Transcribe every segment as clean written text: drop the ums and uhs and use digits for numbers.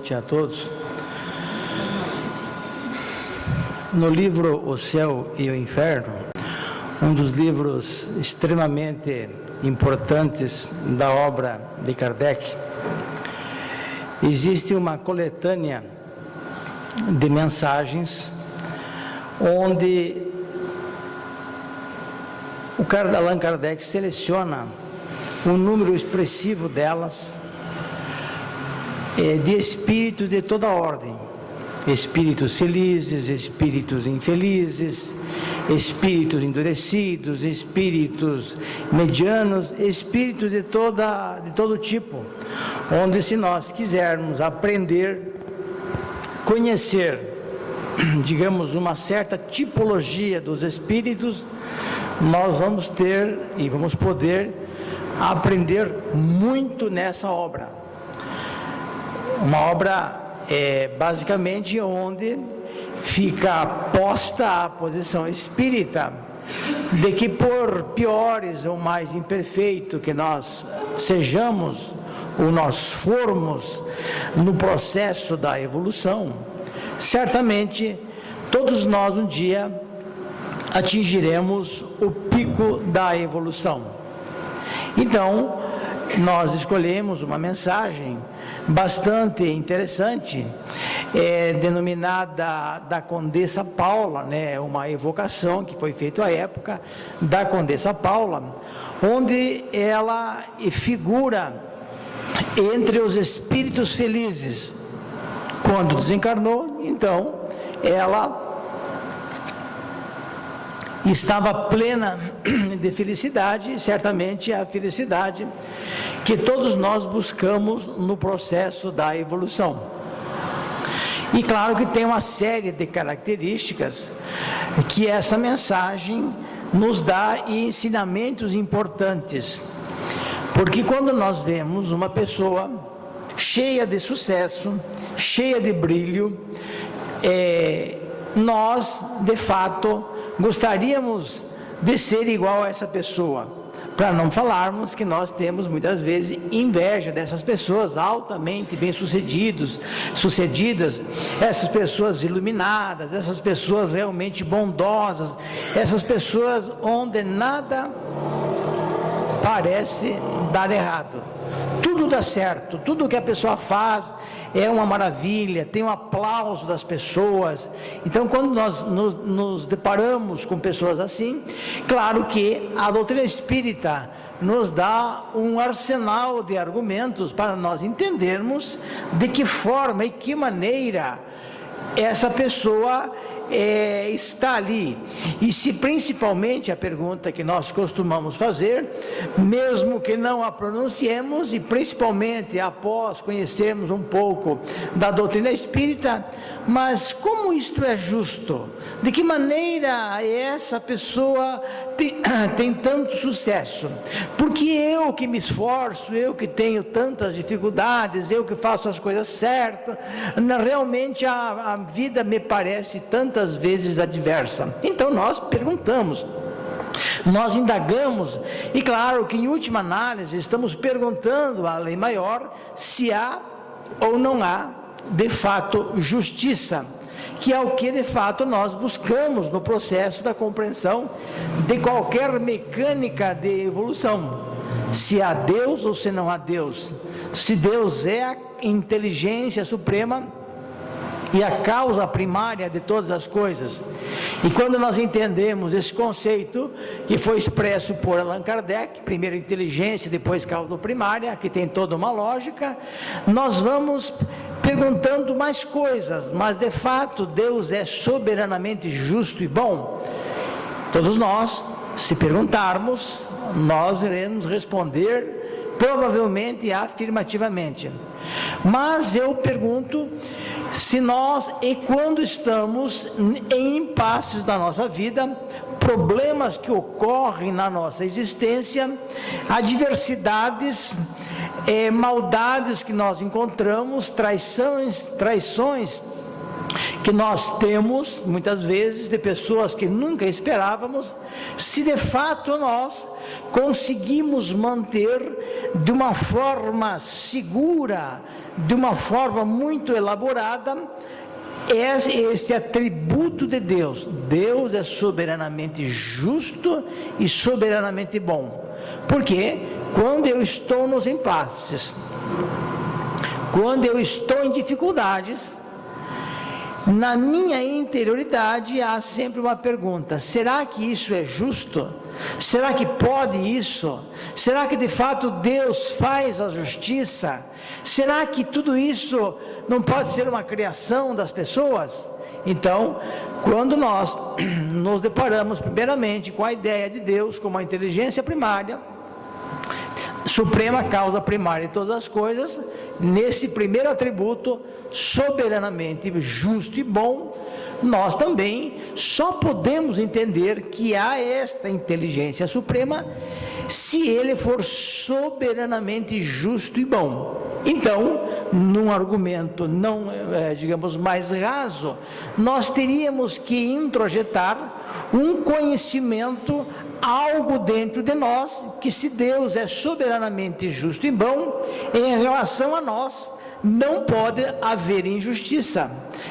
noite a todos. No livro O Céu e o Inferno, um dos livros extremamente importantes da obra de Kardec, existe uma coletânea de mensagens onde Allan Kardec seleciona um número expressivo delas, de espíritos de toda ordem, espíritos felizes, espíritos infelizes, espíritos endurecidos, espíritos medianos, espíritos de todo tipo, onde, se nós quisermos aprender, conhecer, digamos, uma certa tipologia dos espíritos, nós vamos ter e vamos poder aprender muito nessa obra. Uma obra basicamente onde fica posta a posição espírita de que, por piores ou mais imperfeito que nós sejamos ou nós formos no processo da evolução, certamente todos nós um dia atingiremos o pico da evolução. Então, nós escolhemos uma mensagem bastante interessante, denominada da Condessa Paula, uma evocação que foi feita à época da Condessa Paula, onde ela figura entre os espíritos felizes. Quando desencarnou, então, ela estava plena de felicidade, certamente a felicidade que todos nós buscamos no processo da evolução. E claro que tem uma série de características que essa mensagem nos dá, e ensinamentos importantes, porque quando nós vemos uma pessoa cheia de sucesso, cheia de brilho, nós, de fato, gostaríamos de ser igual a essa pessoa, para não falarmos que nós temos muitas vezes inveja dessas pessoas altamente bem-sucedidas, essas pessoas iluminadas, essas pessoas realmente bondosas, essas pessoas onde nada parece dar errado, tudo dá certo, tudo que a pessoa faz é uma maravilha, tem um aplauso das pessoas. Então, quando nós nos deparamos com pessoas assim, claro que a doutrina espírita nos dá um arsenal de argumentos para nós entendermos de que forma e que maneira essa pessoa está ali. E se principalmente a pergunta que nós costumamos fazer, mesmo que não a pronunciemos, e principalmente após conhecermos um pouco da doutrina espírita, mas como isto é justo? De que maneira essa pessoa tem tanto sucesso? Porque eu que me esforço, eu que tenho tantas dificuldades, eu que faço as coisas certas, realmente a vida me parece tantas vezes adversa. Então nós perguntamos, nós indagamos, e claro que em última análise estamos perguntando à lei maior se há ou não há de fato justiça, que é o que de fato nós buscamos no processo da compreensão de qualquer mecânica de evolução. Se há Deus ou se não há Deus, se Deus é a inteligência suprema e a causa primária de todas as coisas. E quando nós entendemos esse conceito que foi expresso por Allan Kardec, primeiro inteligência, depois causa primária, que tem toda uma lógica, nós vamos perguntando mais coisas, mas de fato Deus é soberanamente justo e bom? Todos nós, se perguntarmos, nós iremos responder provavelmente afirmativamente. Mas eu pergunto, se nós, e quando estamos em impasses da nossa vida, problemas que ocorrem na nossa existência, adversidades, maldades que nós encontramos, traições que nós temos, muitas vezes, de pessoas que nunca esperávamos, se de fato nós conseguimos manter de uma forma segura, de uma forma muito elaborada, este atributo de Deus. Deus é soberanamente justo e soberanamente bom. Porque quando eu estou nos impasses, quando eu estou em dificuldades, na minha interioridade há sempre uma pergunta: será que isso é justo? Será que pode isso? Será que de fato Deus faz a justiça? Será que tudo isso não pode ser uma criação das pessoas? Então, quando nós nos deparamos primeiramente com a ideia de Deus como a inteligência primária, suprema causa primária de todas as coisas, nesse primeiro atributo, soberanamente justo e bom, nós também só podemos entender que há esta inteligência suprema se ele for soberanamente justo e bom. Então, num argumento não, digamos, mais raso, nós teríamos que introjetar um conhecimento, algo dentro de nós, que se Deus é soberanamente justo e bom, em relação a nós, não pode haver injustiça.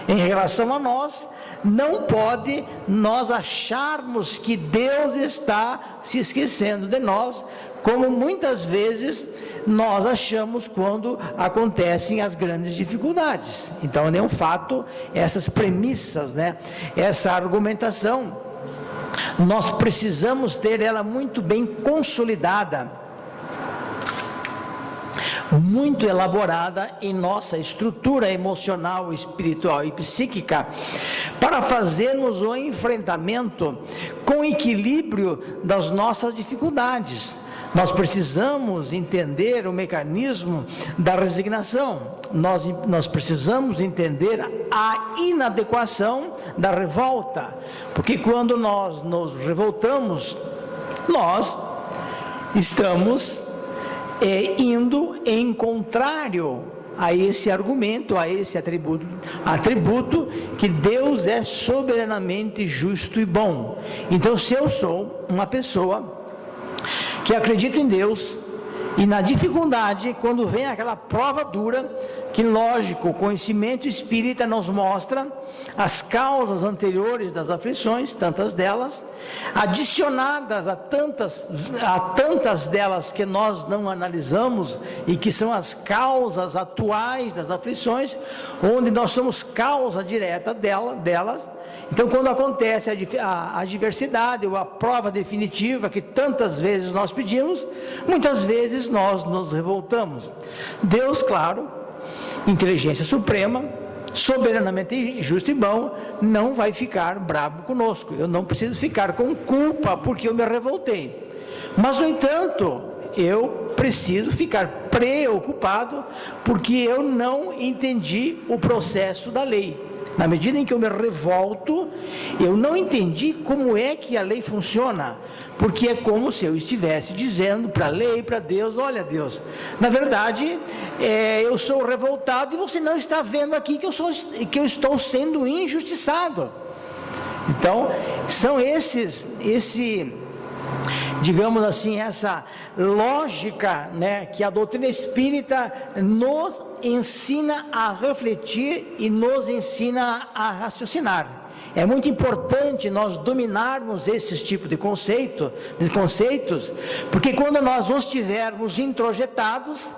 Em relação a nós, não pode nós acharmos que Deus está se esquecendo de nós, como muitas vezes nós achamos quando acontecem as grandes dificuldades. Então, é um fato, essas premissas, essa argumentação, nós precisamos ter ela muito bem consolidada, muito elaborada em nossa estrutura emocional, espiritual e psíquica, para fazermos o enfrentamento com equilíbrio das nossas dificuldades. Nós precisamos entender o mecanismo da resignação, nós precisamos entender a inadequação da revolta, porque quando nós nos revoltamos, nós estamos indo em contrário a esse argumento, a esse atributo que Deus é soberanamente justo e bom. Então, se eu sou uma pessoa que acredita em Deus, e na dificuldade, quando vem aquela prova dura, que lógico, o conhecimento espírita nos mostra as causas anteriores das aflições, tantas delas, adicionadas a tantas delas que nós não analisamos, e que são as causas atuais das aflições, onde nós somos causa direta delas. Então, quando acontece a adversidade ou a prova definitiva que tantas vezes nós pedimos, muitas vezes nós nos revoltamos. Deus, claro, inteligência suprema, soberanamente justo e bom, não vai ficar bravo conosco. Eu não preciso ficar com culpa porque eu me revoltei. Mas, no entanto, eu preciso ficar preocupado porque eu não entendi o processo da lei. Na medida em que eu me revolto, eu não entendi como é que a lei funciona, porque é como se eu estivesse dizendo para a lei, para Deus: olha, Deus, na verdade, eu sou revoltado e você não está vendo aqui que eu estou sendo injustiçado. Então, são digamos assim, essa lógica, que a doutrina espírita nos ensina a refletir e nos ensina a raciocinar. É muito importante nós dominarmos esses tipos de conceitos, porque quando nós os tivermos introjetados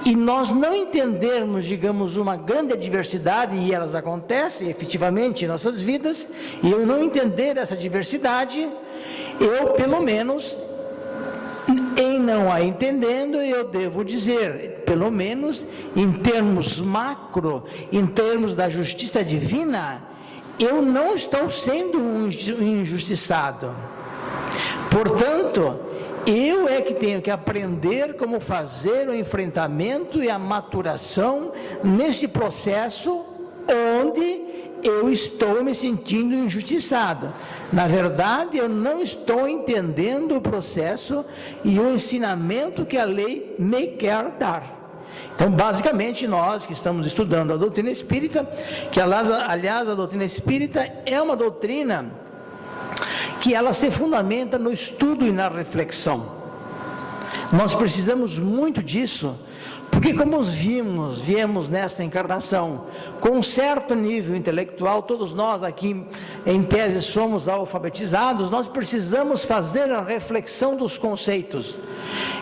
e nós não entendermos, digamos, uma grande adversidade, e elas acontecem efetivamente em nossas vidas, e eu não entender essa diversidade, eu, pelo menos, em não a entendendo, eu devo dizer, pelo menos em termos macro, em termos da justiça divina, eu não estou sendo um injustiçado. Portanto, eu é que tenho que aprender como fazer o enfrentamento e a maturação nesse processo onde eu estou me sentindo injustiçado. Na verdade, eu não estou entendendo o processo e o ensinamento que a lei me quer dar. Então, basicamente, nós que estamos estudando a doutrina espírita, que aliás a doutrina espírita é uma doutrina que ela se fundamenta no estudo e na reflexão. Nós precisamos muito disso, porque como viemos nesta encarnação com um certo nível intelectual, todos nós aqui em tese somos alfabetizados, nós precisamos fazer a reflexão dos conceitos.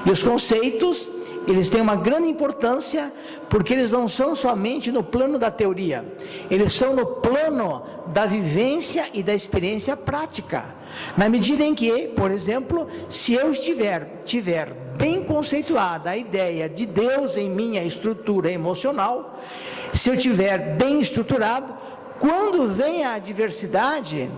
E os conceitos, eles têm uma grande importância, porque eles não são somente no plano da teoria, eles são no plano da vivência e da experiência prática. Na medida em que, por exemplo, se eu tiver bem conceituada a ideia de Deus em minha estrutura emocional, se eu tiver bem estruturado, quando vem a adversidade,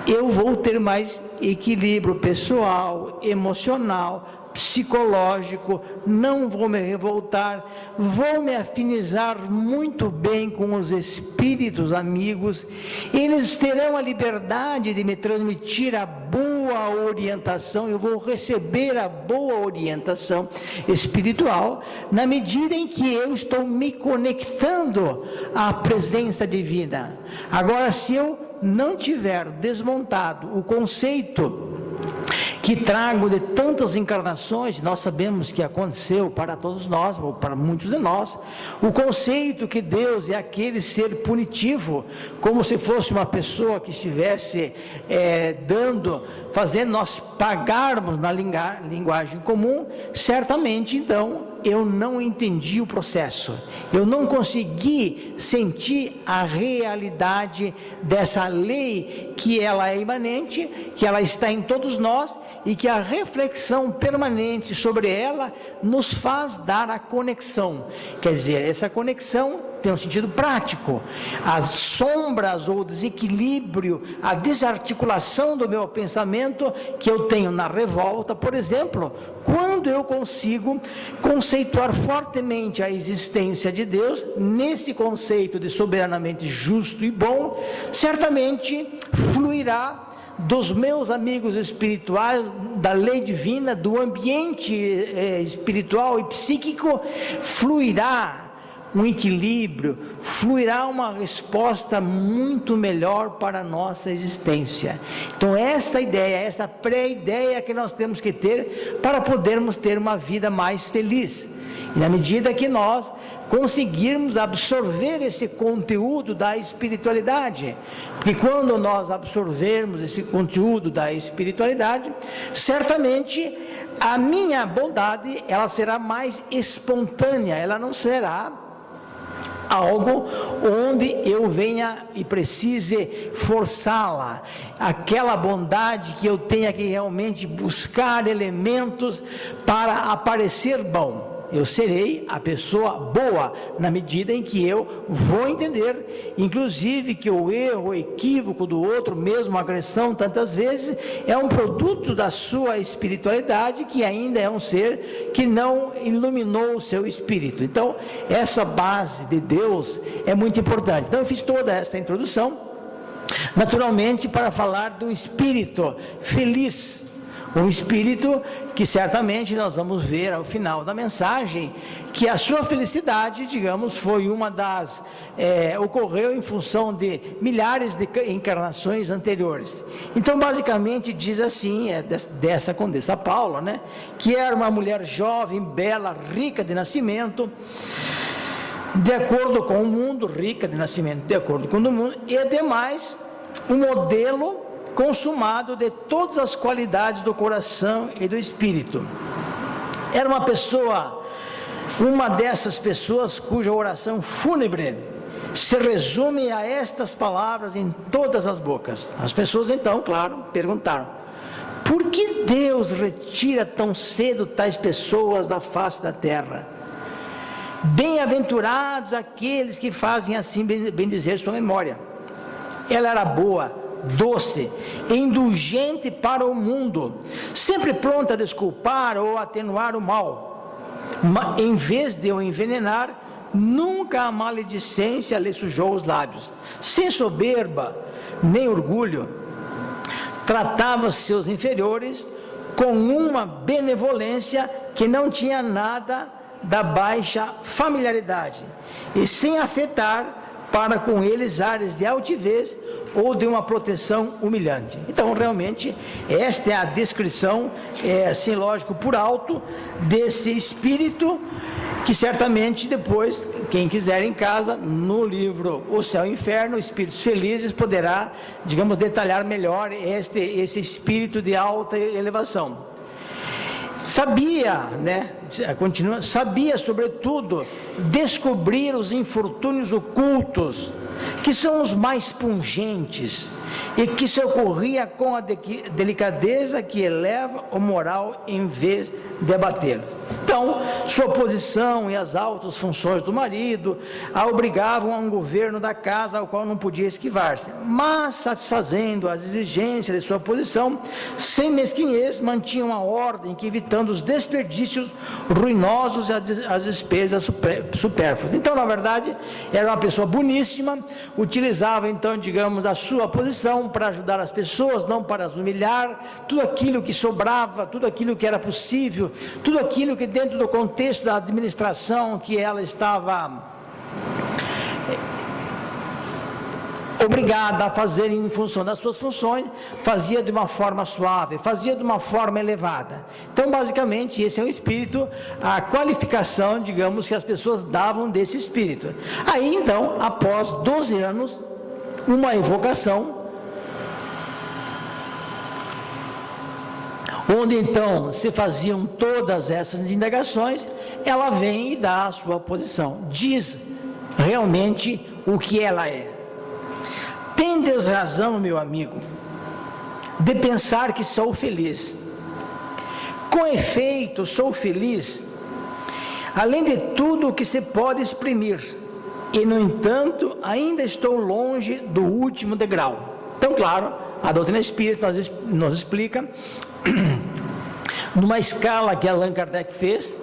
eu vou ter mais equilíbrio pessoal, emocional, psicológico, não vou me revoltar, vou me afinizar muito bem com os espíritos amigos, eles terão a liberdade de me transmitir a boa orientação, eu vou receber a boa orientação espiritual, na medida em que eu estou me conectando à presença divina. Agora, se eu não tiver desmontado o conceito que trago de tantas encarnações, nós sabemos que aconteceu para todos nós, ou para muitos de nós, o conceito que Deus é aquele ser punitivo, como se fosse uma pessoa que estivesse fazendo nós pagarmos na linguagem comum, certamente então eu não entendi o processo, eu não consegui sentir a realidade dessa lei, que ela é imanente, que ela está em todos nós, e que a reflexão permanente sobre ela nos faz dar a conexão. Quer dizer, essa conexão tem um sentido prático. As sombras ou desequilíbrio, a desarticulação do meu pensamento que eu tenho na revolta, por exemplo, quando eu consigo conceituar fortemente a existência de Deus, nesse conceito de soberanamente justo e bom, certamente fluirá dos meus amigos espirituais, da lei divina, do ambiente espiritual e psíquico, fluirá um equilíbrio, fluirá uma resposta muito melhor para a nossa existência. Então essa ideia, essa pré-ideia que nós temos que ter para podermos ter uma vida mais feliz. E na medida que nós conseguirmos absorver esse conteúdo da espiritualidade, porque quando nós absorvermos esse conteúdo da espiritualidade, certamente a minha bondade, ela será mais espontânea, ela não será algo onde eu venha e precise forçá-la, aquela bondade que eu tenha que realmente buscar elementos para aparecer bom. Eu serei a pessoa boa, na medida em que eu vou entender, inclusive, que o erro, o equívoco do outro, mesmo a agressão tantas vezes, é um produto da sua espiritualidade, que ainda é um ser que não iluminou o seu espírito. Então, essa base de Deus é muito importante. Então, eu fiz toda essa introdução, naturalmente, para falar do espírito feliz, um espírito que certamente nós vamos ver ao final da mensagem, que a sua felicidade, digamos, foi uma das, ocorreu em função de milhares de encarnações anteriores. Então, basicamente, diz assim, dessa Condessa Paula, né, que era uma mulher jovem, bela, rica de nascimento, de acordo com o mundo, rica de nascimento, de acordo com o mundo, e ademais, um modelo consumado de todas as qualidades do coração e do espírito. Era uma pessoa, uma dessas pessoas cuja oração fúnebre se resume a estas palavras em todas as bocas. As pessoas então, claro, perguntaram: por que Deus retira tão cedo tais pessoas da face da terra? Bem-aventurados aqueles que fazem assim bendizer sua memória. Ela era boa, doce, indulgente para o mundo, sempre pronta a desculpar ou atenuar o mal. Em vez de o envenenar, nunca a maledicência lhe sujou os lábios. Sem soberba nem orgulho, tratava seus inferiores com uma benevolência que não tinha nada da baixa familiaridade, e sem afetar para com eles áreas de altivez ou de uma proteção humilhante. Então, realmente, esta é a descrição, assim, lógico, por alto, desse espírito, que certamente depois, quem quiser em casa, no livro O Céu e o Inferno, Espíritos Felizes, poderá, digamos, detalhar melhor esse espírito de alta elevação. Sabia, sabia sobretudo descobrir os infortúnios ocultos, que são os mais pungentes, e que se ocorria com a delicadeza que eleva o moral em vez de abatê-lo. Então, sua posição e as altas funções do marido a obrigavam a um governo da casa ao qual não podia esquivar-se, mas satisfazendo as exigências de sua posição, sem mesquinhez, mantinha uma ordem que, evitando os desperdícios ruinosos e as despesas supérfluas. Então, na verdade, era uma pessoa boníssima, utilizava então, digamos, a sua posição para ajudar as pessoas, não para as humilhar. Tudo aquilo que sobrava, tudo aquilo que era possível, tudo aquilo que dentro do contexto da administração que ela estava obrigada a fazer em função das suas funções, fazia de uma forma suave, fazia de uma forma elevada. Então, basicamente, esse é o espírito, a qualificação, digamos, que as pessoas davam desse espírito. Aí, então, após 12 anos, uma evocação, onde então se faziam todas essas indagações, ela vem e dá a sua posição, diz realmente o que ela é. Tendes razão, meu amigo, de pensar que sou feliz. Com efeito, sou feliz, além de tudo o que se pode exprimir, e no entanto, ainda estou longe do último degrau. Então, claro, a doutrina espírita nos explica, numa escala que Allan Kardec fez,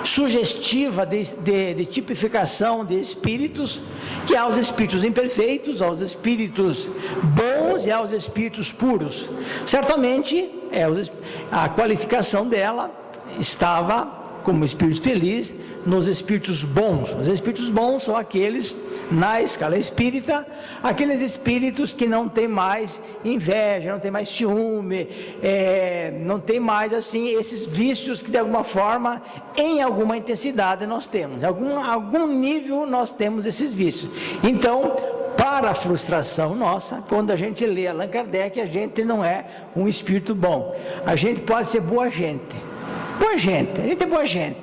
sugestiva de tipificação de espíritos, que há os espíritos imperfeitos, aos espíritos bons e aos espíritos puros. Certamente, a qualificação dela estava como espírito feliz nos espíritos bons. Os espíritos bons são aqueles, na escala espírita, aqueles espíritos que não tem mais inveja, não tem mais ciúme, não tem mais assim esses vícios que de alguma forma, em alguma intensidade nós temos, em algum nível nós temos esses vícios. Então, para a frustração nossa, quando a gente lê Allan Kardec, a gente não é um espírito bom, a gente pode ser boa gente. Boa gente, a gente é boa gente.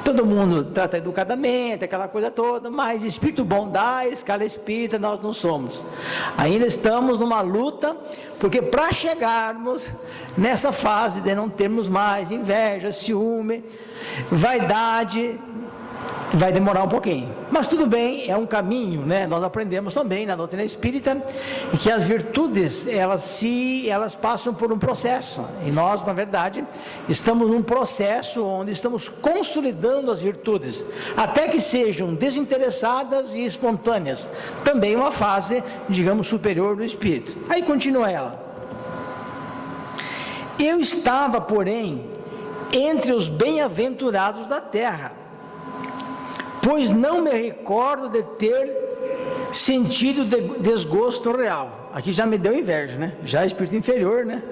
Todo mundo trata educadamente, aquela coisa toda, mas espírito bom da escala espírita nós não somos. Ainda estamos numa luta, porque para chegarmos nessa fase de não termos mais inveja, ciúme, vaidade, vai demorar um pouquinho, mas tudo bem, é um caminho, né? Nós aprendemos também na doutrina espírita que as virtudes, elas passam por um processo, e nós, na verdade, estamos num processo onde estamos consolidando as virtudes, até que sejam desinteressadas e espontâneas, também uma fase, digamos, superior do espírito. Aí continua ela: eu estava, porém, entre os bem-aventurados da terra, pois não me recordo de ter sentido desgosto real. Aqui já me deu inveja, né? Já espírito inferior, né?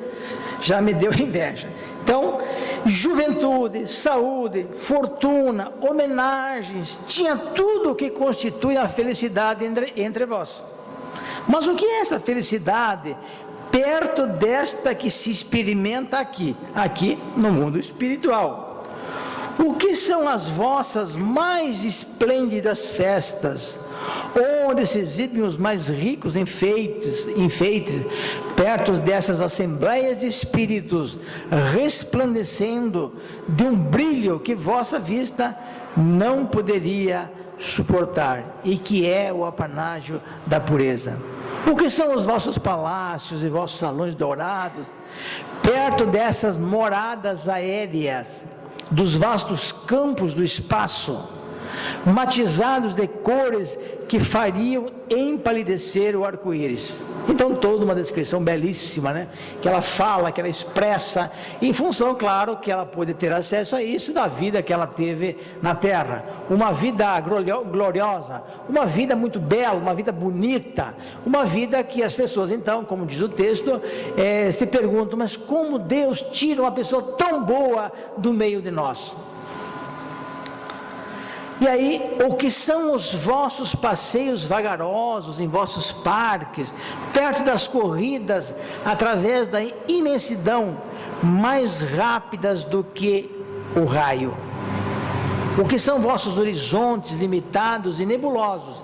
Já me deu inveja. Então, juventude, saúde, fortuna, homenagens, tinha tudo o que constitui a felicidade entre vós. Mas o que é essa felicidade perto desta que se experimenta aqui no mundo espiritual? O que são as vossas mais esplêndidas festas, onde se exibem os mais ricos enfeites, perto dessas assembleias de espíritos, resplandecendo de um brilho que vossa vista não poderia suportar, e que é o apanágio da pureza? O que são os vossos palácios e vossos salões dourados, perto dessas moradas aéreas, dos vastos campos do espaço, matizados de cores que fariam empalidecer o arco-íris. Então, toda uma descrição belíssima, né? Que ela fala, que ela expressa, em função, claro, que ela pôde ter acesso a isso da vida que ela teve na terra. Uma vida gloriosa, uma vida muito bela, uma vida bonita, uma vida que as pessoas, então, como diz o texto, se perguntam, mas como Deus tira uma pessoa tão boa do meio de nós? E aí, o que são os vossos passeios vagarosos em vossos parques, perto das corridas, através da imensidão, mais rápidas do que o raio? O que são vossos horizontes limitados e nebulosos,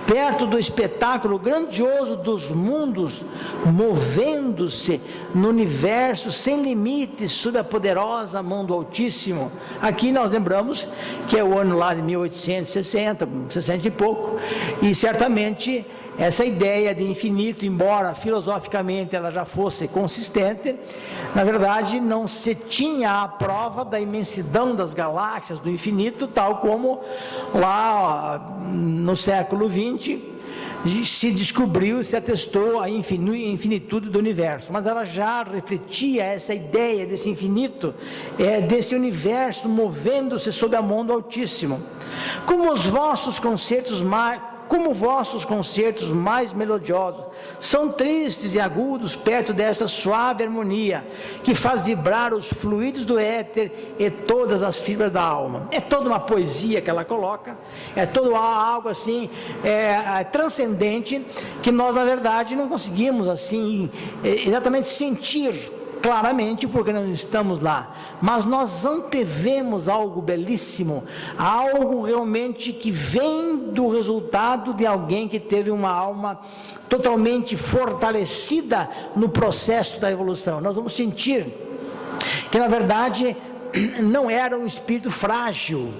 perto do espetáculo grandioso dos mundos, movendo-se no universo sem limites, sob a poderosa mão do Altíssimo? Aqui nós lembramos que é o ano lá de 1860, 60 e pouco, e certamente essa ideia de infinito, embora filosoficamente ela já fosse consistente, na verdade não se tinha a prova da imensidão das galáxias, do infinito, tal como lá no século XX se descobriu, se atestou a infinitude do universo, mas ela já refletia essa ideia desse infinito, desse universo movendo-se sob a mão do Altíssimo. Como vossos concertos mais melodiosos são tristes e agudos perto dessa suave harmonia que faz vibrar os fluidos do éter e todas as fibras da alma. É toda uma poesia que ela coloca, é todo algo assim transcendente, que nós na verdade não conseguimos assim exatamente sentir claramente, porque não estamos lá, mas nós antevemos algo belíssimo, algo realmente que vem do resultado de alguém que teve uma alma totalmente fortalecida no processo da evolução. Nós vamos sentir que na verdade não era um espírito frágil,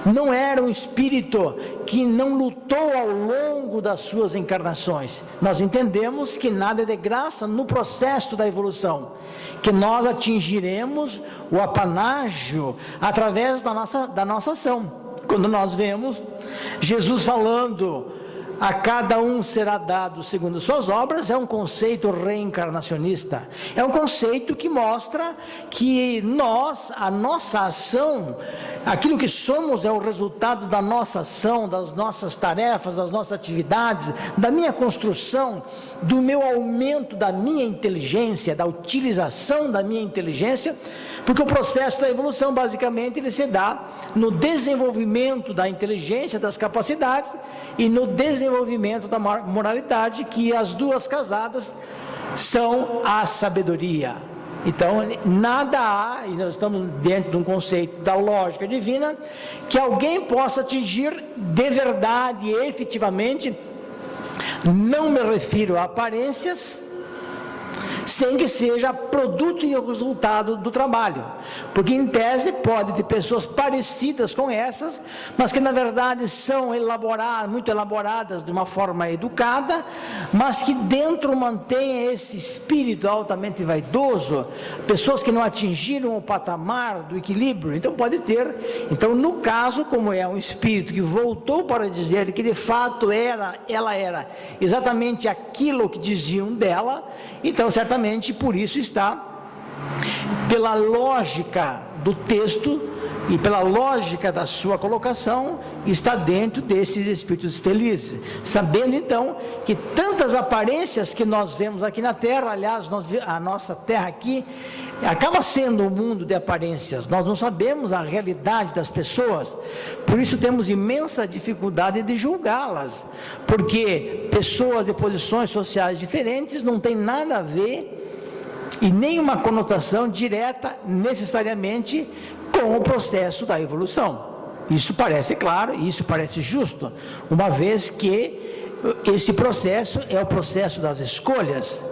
não era um espírito que não lutou ao longo das suas encarnações. Nós entendemos que nada é de graça no processo da evolução, que nós atingiremos o apanágio através da nossa ação. Quando nós vemos Jesus falando, a cada um será dado segundo suas obras, é um conceito reencarnacionista, é um conceito que mostra que a nossa ação, aquilo que somos é o resultado da nossa ação, das nossas tarefas, das nossas atividades, da minha construção, do meu aumento da minha inteligência, da utilização da minha inteligência, porque o processo da evolução basicamente ele se dá no desenvolvimento da inteligência, das capacidades e no desenvolvimento da moralidade, que as duas casadas são a sabedoria. Então, nada há, e nós estamos dentro de um conceito da lógica divina, que alguém possa atingir de verdade e efetivamente, não me refiro a aparências, sem que seja produto e resultado do trabalho, porque em tese pode ter pessoas parecidas com essas, mas que na verdade são muito elaboradas de uma forma educada, mas que dentro mantém esse espírito altamente vaidoso, pessoas que não atingiram o patamar do equilíbrio. Então pode ter, então no caso, como é um espírito que voltou para dizer que de fato ela era exatamente aquilo que diziam dela, então certamente por isso está, pela lógica do texto e pela lógica da sua colocação, está dentro desses espíritos felizes, sabendo então que tantas aparências que nós vemos aqui na Terra, aliás, a nossa Terra aqui acaba sendo um mundo de aparências, nós não sabemos a realidade das pessoas, por isso temos imensa dificuldade de julgá-las, porque pessoas de posições sociais diferentes não tem nada a ver e nenhuma conotação direta necessariamente com o processo da evolução. Isso parece claro, isso parece justo, uma vez que esse processo é o processo das escolhas.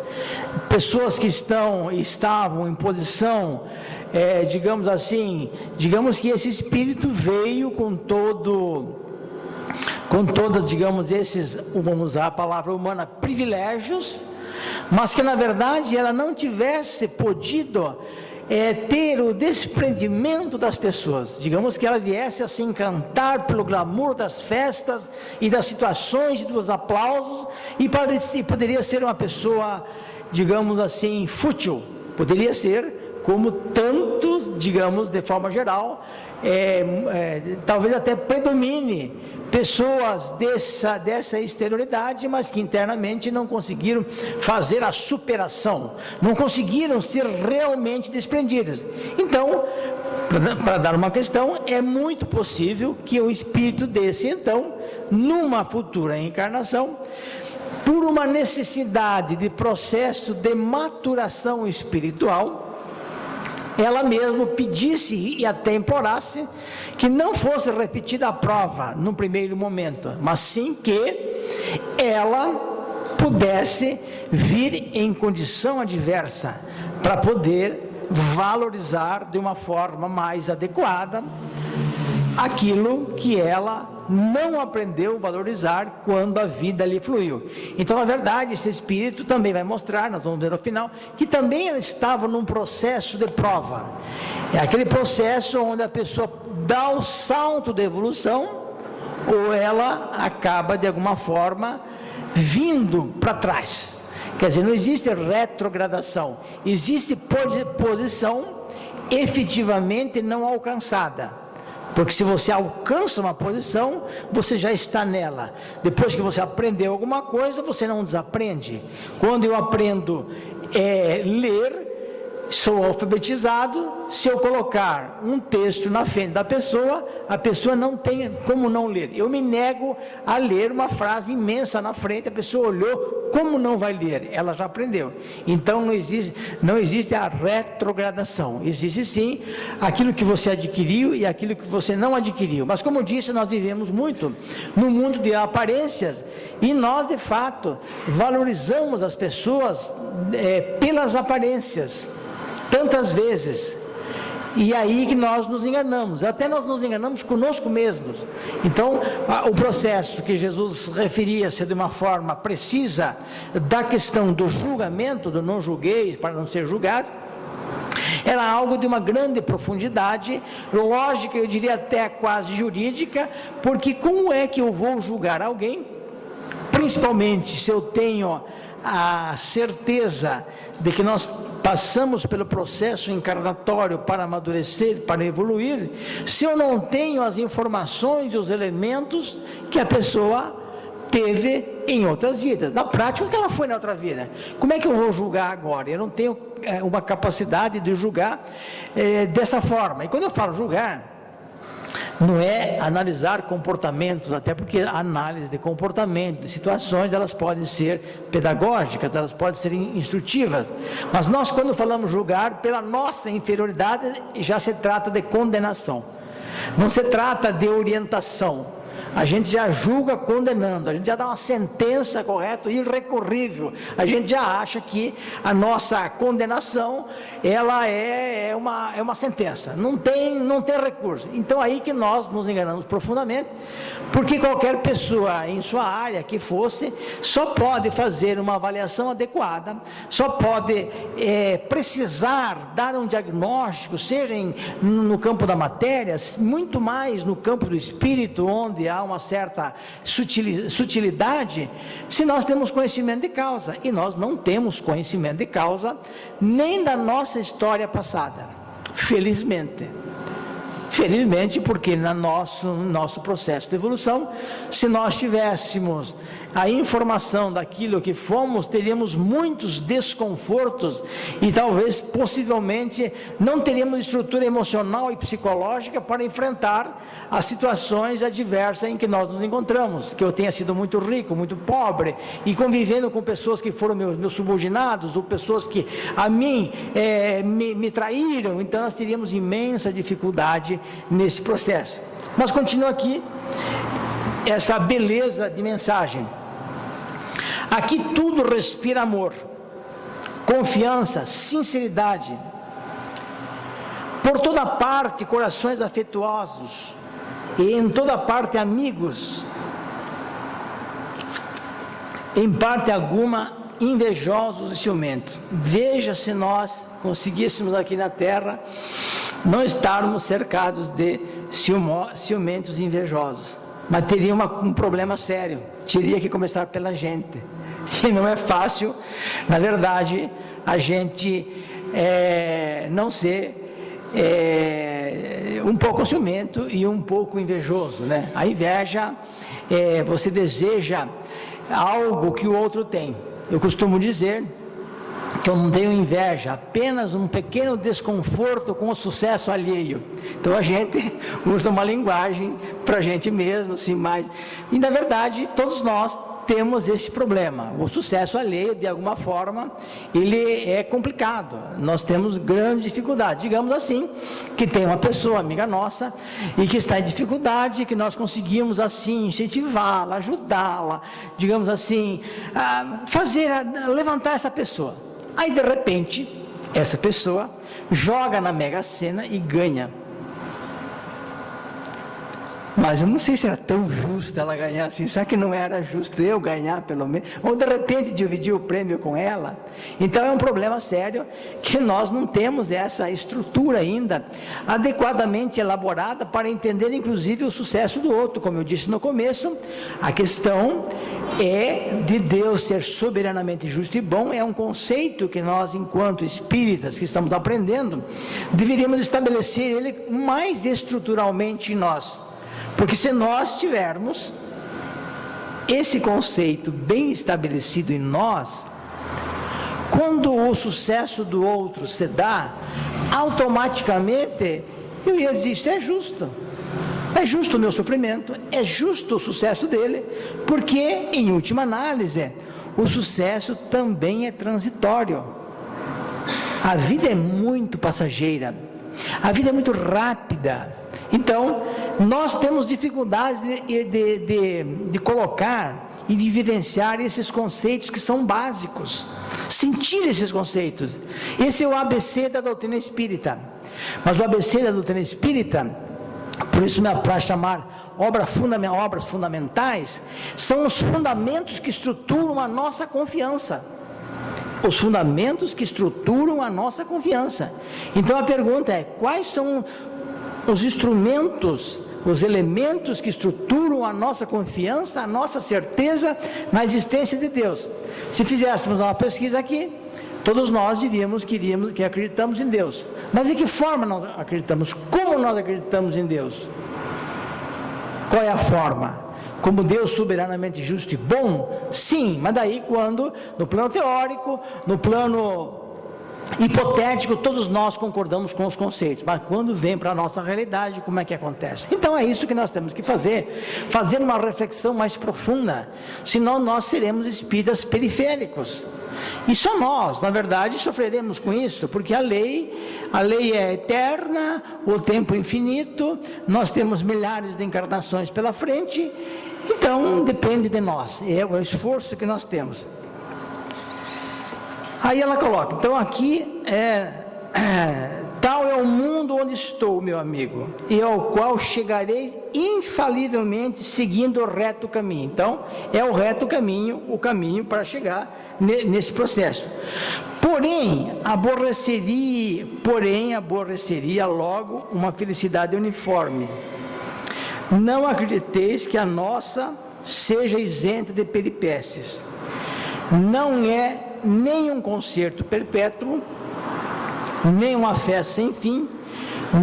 Pessoas que estavam em posição, digamos que esse espírito veio com digamos, esses, vamos usar a palavra humana, privilégios, mas que na verdade ela não tivesse podido ter o desprendimento das pessoas, digamos que ela viesse a se encantar pelo glamour das festas e das situações e dos aplausos, e poderia ser uma pessoa, digamos assim, fútil, poderia ser como tantos, digamos, de forma geral, talvez até predomine pessoas dessa exterioridade, mas que internamente não conseguiram fazer a superação, não conseguiram ser realmente desprendidas. Então, para dar uma questão, é muito possível que o espírito desse, então, numa futura encarnação, por uma necessidade de processo de maturação espiritual, ela mesma pedisse e até implorasse que não fosse repetida a prova no primeiro momento, mas sim que ela pudesse vir em condição adversa para poder valorizar de uma forma mais adequada aquilo que ela não aprendeu a valorizar quando a vida lhe fluiu. Então, na verdade, esse espírito também vai mostrar, nós vamos ver no final, que também ela estava num processo de prova. É aquele processo onde a pessoa dá o salto de evolução, ou ela acaba de alguma forma vindo para trás. Quer dizer, não existe retrogradação, existe posição efetivamente não alcançada. Porque se você alcança uma posição, você já está nela. Depois que você aprendeu alguma coisa, você não desaprende. Quando eu aprendo ler, sou alfabetizado, se eu colocar um texto na frente da pessoa, a pessoa não tem como não ler. Eu me nego a ler uma frase imensa na frente, a pessoa olhou, como não vai ler? Ela já aprendeu. Então não existe a retrogradação, existe sim aquilo que você adquiriu e aquilo que você não adquiriu. Mas como disse, nós vivemos muito no mundo de aparências, e nós de fato valorizamos as pessoas pelas aparências, tantas vezes, e aí que nós nos enganamos, até nós nos enganamos conosco mesmos. Então, o processo que Jesus referia-se de uma forma precisa da questão do julgamento, do não julgueis para não ser julgado, era algo de uma grande profundidade, lógica, eu diria até quase jurídica, porque como é que eu vou julgar alguém, principalmente se eu tenho a certeza de que nós passamos pelo processo encarnatório para amadurecer, para evoluir, se eu não tenho as informações e os elementos que a pessoa teve em outras vidas. Na prática, o que ela foi na outra vida? Como é que eu vou julgar agora? Eu não tenho uma capacidade de julgar dessa forma. E quando eu falo julgar, não é analisar comportamentos, até porque a análise de comportamento, de situações, elas podem ser pedagógicas, elas podem ser instrutivas, mas nós, quando falamos julgar, pela nossa inferioridade, já se trata de condenação, não se trata de orientação. A gente já julga condenando, a gente já dá uma sentença correta, irrecorrível, a gente já acha que a nossa condenação, ela é uma sentença, não tem recurso. Então aí que nós nos enganamos profundamente, porque qualquer pessoa em sua área que fosse, só pode fazer uma avaliação adequada, só pode precisar dar um diagnóstico, seja no campo da matéria, muito mais no campo do espírito, onde há uma certa sutilidade, se nós temos conhecimento de causa, e nós não temos conhecimento de causa nem da nossa história passada, felizmente, porque no nosso processo de evolução, se nós tivéssemos a informação daquilo que fomos, teríamos muitos desconfortos e talvez, possivelmente, não teríamos estrutura emocional e psicológica para enfrentar as situações adversas em que nós nos encontramos, que eu tenha sido muito rico, muito pobre, e convivendo com pessoas que foram meus subordinados, ou pessoas que a mim me traíram. Então nós teríamos imensa dificuldade nesse processo. Mas continua aqui essa beleza de mensagem. Aqui tudo respira amor, confiança, sinceridade. Por toda parte, corações afetuosos, e em toda parte, amigos. Em parte alguma, invejosos e ciumentos. Veja se nós conseguíssemos aqui na terra não estarmos cercados de ciumentos e invejosos, mas teria um problema sério, teria que começar pela gente, e não é fácil, na verdade, a gente não ser um pouco ciumento e um pouco invejoso, né? A inveja, você deseja algo que o outro tem. Eu costumo dizer que eu não tenho inveja, apenas um pequeno desconforto com o sucesso alheio. Então a gente usa uma linguagem para a gente mesmo, assim, mas... E na verdade, todos nós temos esse problema. O sucesso alheio, de alguma forma, ele é complicado. Nós temos grande dificuldade. Digamos assim, que tem uma pessoa, amiga nossa, e que está em dificuldade, que nós conseguimos, assim, incentivá-la, ajudá-la, digamos assim, levantar essa pessoa. Aí, de repente, essa pessoa joga na Mega Sena e ganha. Mas eu não sei se era tão justo ela ganhar assim. Será que não era justo eu ganhar, pelo menos? Ou, de repente, dividir o prêmio com ela? Então, é um problema sério que nós não temos essa estrutura ainda adequadamente elaborada para entender, inclusive, o sucesso do outro. Como eu disse no começo, a questão de Deus ser soberanamente justo e bom é um conceito que nós, enquanto espíritas que estamos aprendendo, deveríamos estabelecer ele mais estruturalmente em nós, porque se nós tivermos esse conceito bem estabelecido em nós, quando o sucesso do outro se dá, automaticamente eu ia dizer, isso é justo. É justo o meu sofrimento, é justo o sucesso dele, porque, em última análise, o sucesso também é transitório. A vida é muito passageira, a vida é muito rápida. Então, nós temos dificuldades de colocar e de vivenciar esses conceitos que são básicos, sentir esses conceitos. Esse é o ABC da doutrina espírita. Mas o ABC da doutrina espírita, por isso me apraz chamar obras fundamentais, são os fundamentos que estruturam a nossa confiança. Os fundamentos que estruturam a nossa confiança. Então a pergunta é, quais são os instrumentos, os elementos que estruturam a nossa confiança, a nossa certeza na existência de Deus? Se fizéssemos uma pesquisa aqui, todos nós diríamos que acreditamos em Deus. Mas em que forma nós acreditamos? Como nós acreditamos em Deus? Qual é a forma? Como Deus soberanamente justo e bom? Sim, mas daí quando, no plano teórico, no plano hipotético, todos nós concordamos com os conceitos, mas quando vem para a nossa realidade, como é que acontece? Então é isso que nós temos que fazer uma reflexão mais profunda, senão nós seremos espíritas periféricos, e só nós, na verdade, sofreremos com isso, porque a lei é eterna, o tempo é infinito, nós temos milhares de encarnações pela frente, então depende de nós, é o esforço que nós temos. Aí ela coloca, então aqui tal é o mundo onde estou, meu amigo, e ao qual chegarei infalivelmente seguindo o reto caminho. Então, é o reto caminho, o caminho para chegar nesse processo. Porém, aborreceria logo uma felicidade uniforme. Não acrediteis que a nossa seja isenta de peripécias. Não é nem um concerto perpétuo, nem uma fé sem fim,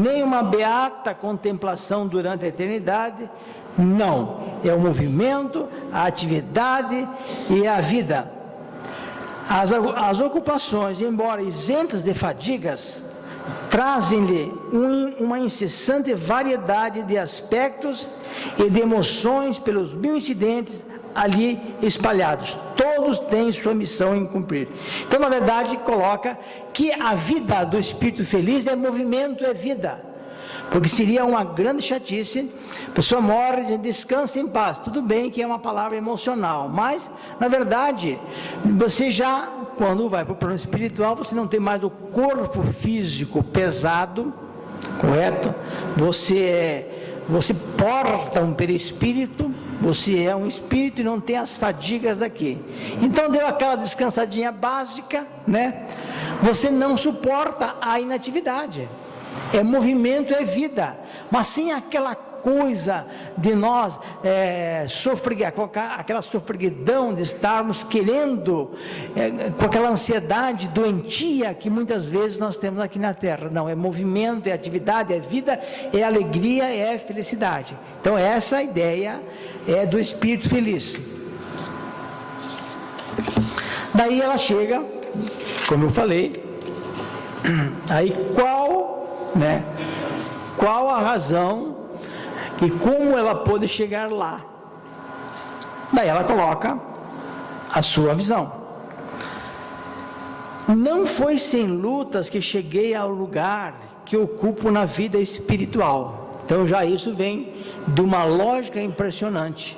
nem uma beata contemplação durante a eternidade. Não, é o movimento, a atividade e a vida. As ocupações, embora isentas de fadigas, trazem-lhe uma incessante variedade de aspectos e de emoções pelos mil incidentes ali espalhados. Todos têm sua missão em cumprir. Então, na verdade, coloca que a vida do espírito feliz é movimento, é vida. Porque seria uma grande chatice, a pessoa morre e descansa em paz. Tudo bem que é uma palavra emocional, mas, na verdade, você já, quando vai para o plano espiritual, você não tem mais o corpo físico pesado, correto? Você porta um perispírito, você é um espírito e não tem as fadigas daqui. Então deu aquela descansadinha básica, né? você não suporta a inatividade. É movimento, é vida, mas sem aquela coisa de nós aquela sofreguidão de estarmos querendo, com aquela ansiedade doentia que muitas vezes nós temos aqui na terra. Não, é movimento, é atividade, é vida, é alegria, é felicidade. Então essa ideia é do espírito feliz. Daí ela chega, como eu falei, aí qual a razão e como ela pôde chegar lá? Daí ela coloca a sua visão. Não foi sem lutas que cheguei ao lugar que ocupo na vida espiritual. Então já isso vem de uma lógica impressionante,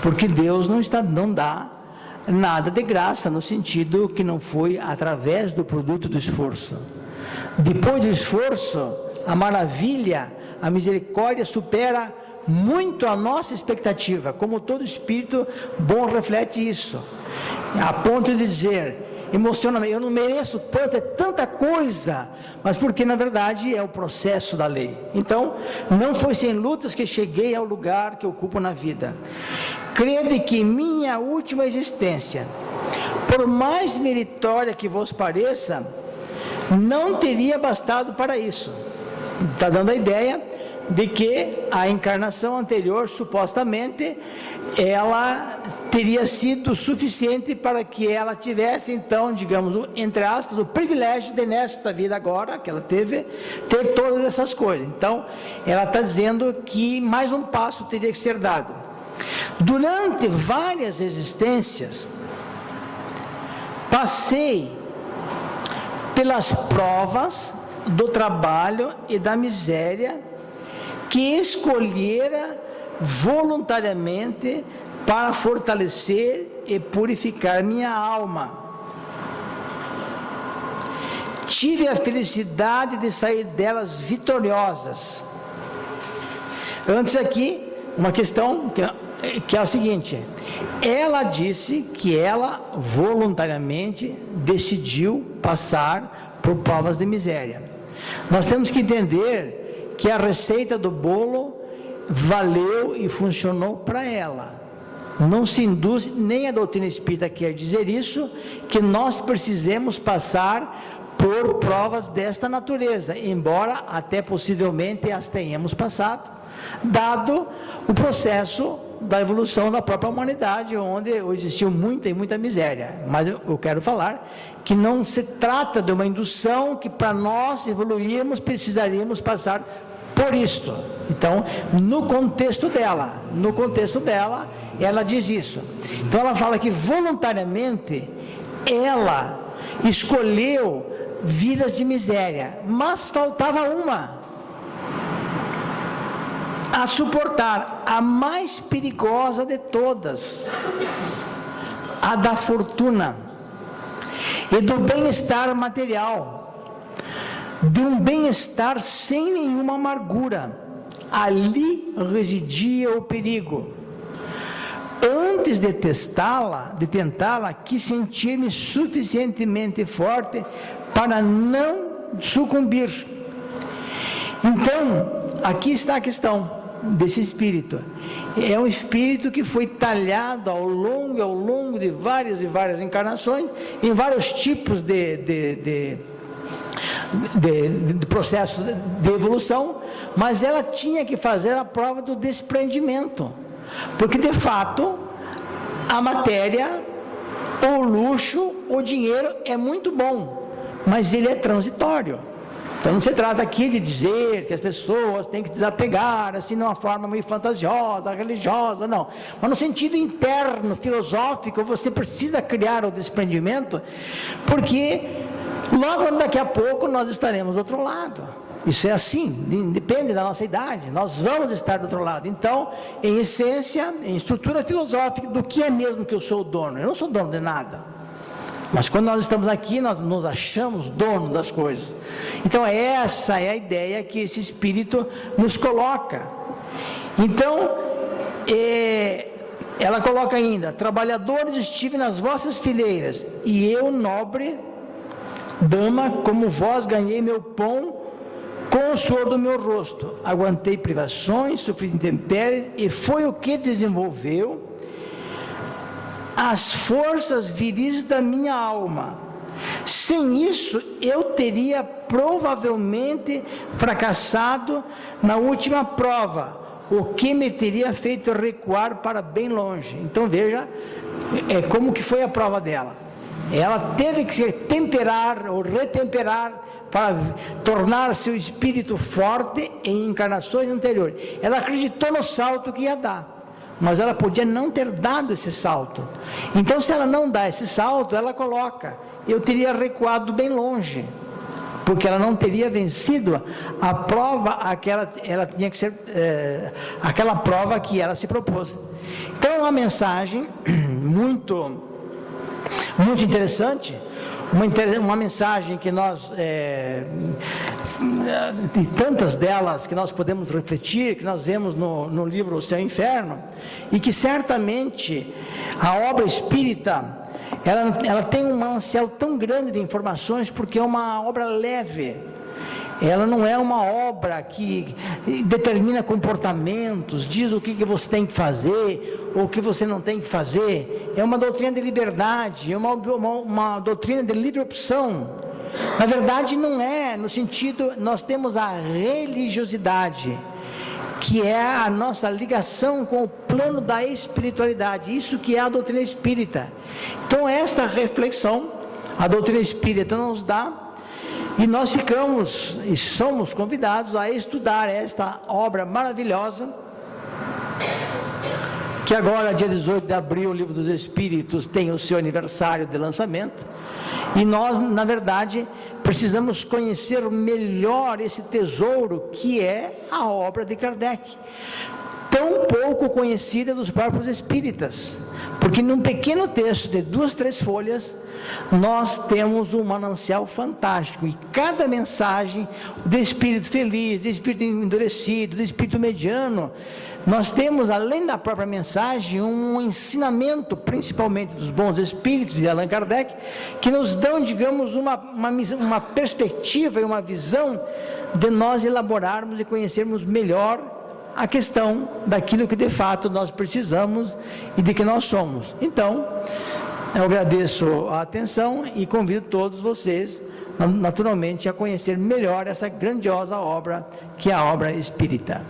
porque Deus não dá nada de graça, no sentido que não foi através do produto do esforço. Depois do esforço, a maravilha, a misericórdia supera muito a nossa expectativa, como todo espírito bom reflete isso, a ponto de dizer, emocionalmente, eu não mereço tanto, é tanta coisa, mas porque na verdade é o processo da lei. Então, não foi sem lutas que cheguei ao lugar que ocupo na vida. Crede que minha última existência, por mais meritória que vos pareça, não teria bastado para isso. Está dando a ideia de que a encarnação anterior, supostamente, ela teria sido suficiente para que ela tivesse, então, digamos, entre aspas, o privilégio de, nesta vida agora, que ela teve, ter todas essas coisas. Então, ela está dizendo que mais um passo teria que ser dado. Durante várias existências, passei pelas provas do trabalho e da miséria que escolhera voluntariamente para fortalecer e purificar minha alma. Tive a felicidade de sair delas vitoriosas. Antes aqui, uma questão que é a seguinte: ela disse que ela voluntariamente decidiu passar por provas de miséria. Nós temos que entender que a receita do bolo valeu e funcionou para ela. Não se induz, nem a doutrina espírita quer dizer isso, que nós precisemos passar por provas desta natureza, embora até possivelmente as tenhamos passado, dado o processo da evolução da própria humanidade, onde existiu muita e muita miséria. Mas eu quero falar que não se trata de uma indução que para nós evoluirmos precisaríamos passar por isto. Então, no contexto dela, ela diz isso. Então ela fala que voluntariamente ela escolheu vidas de miséria, mas faltava uma a suportar, a mais perigosa de todas, a da fortuna e do bem-estar material, de um bem-estar sem nenhuma amargura. Ali residia o perigo. Antes de tentá-la, quis sentir-me suficientemente forte para não sucumbir. Então, aqui está a questão desse espírito. É um espírito que foi talhado ao longo de várias e várias encarnações, em vários tipos de processos de evolução, mas ela tinha que fazer a prova do desprendimento, porque de fato a matéria, o luxo, o dinheiro é muito bom, mas ele é transitório. Então não se trata aqui de dizer que as pessoas têm que desapegar, assim, de uma forma meio fantasiosa, religiosa, não. Mas no sentido interno, filosófico, você precisa criar o desprendimento, porque logo daqui a pouco nós estaremos do outro lado. Isso é assim, depende da nossa idade, nós vamos estar do outro lado. Então, em essência, em estrutura filosófica, do que é mesmo que eu sou o dono? Eu não sou dono de nada. Mas quando nós estamos aqui, nós nos achamos dono das coisas. Então essa é a ideia que esse Espírito nos coloca. Então, ela coloca ainda: trabalhadores estive nas vossas fileiras, e eu, nobre, Dama, como vós ganhei meu pão com o suor do meu rosto, aguentei privações, sofri intempéries, e foi o que desenvolveu as forças viris da minha alma. Sem isso, eu teria provavelmente fracassado na última prova, o que me teria feito recuar para bem longe. Então veja, como que foi a prova dela. Ela teve que se temperar ou retemperar para tornar seu espírito forte em encarnações anteriores. Ela acreditou no salto que ia dar, mas ela podia não ter dado esse salto. Então, se ela não dá esse salto, ela coloca: eu teria recuado bem longe, porque ela não teria vencido a prova ela tinha que ser aquela prova que ela se propôs. Então, é uma mensagem muito interessante, uma mensagem que nós, de tantas delas que nós podemos refletir, que nós vemos no livro O Céu e o Inferno, e que certamente a obra espírita, ela tem um manancial tão grande de informações, porque é uma obra leve. Ela não é uma obra que determina comportamentos, diz o que você tem que fazer, ou o que você não tem que fazer. É uma doutrina de liberdade, é uma doutrina de livre opção. Na verdade, não é, no sentido, nós temos a religiosidade, que é a nossa ligação com o plano da espiritualidade, isso que é a doutrina espírita. Então, esta reflexão, a doutrina espírita nos dá, e nós ficamos e somos convidados a estudar esta obra maravilhosa, que agora, dia 18 de abril, o Livro dos Espíritos tem o seu aniversário de lançamento, e nós, na verdade, precisamos conhecer melhor esse tesouro que é a obra de Kardec, tão pouco conhecida dos próprios espíritas, porque num pequeno texto de 2, 3 folhas, nós temos um manancial fantástico, e cada mensagem de espírito feliz, de espírito endurecido, de espírito mediano, nós temos, além da própria mensagem, um ensinamento, principalmente dos bons espíritos de Allan Kardec, que nos dão, digamos, uma perspectiva e uma visão de nós elaborarmos e conhecermos melhor a questão daquilo que de fato nós precisamos e de que nós somos. Então, eu agradeço a atenção e convido todos vocês, naturalmente, a conhecer melhor essa grandiosa obra que é a obra espírita.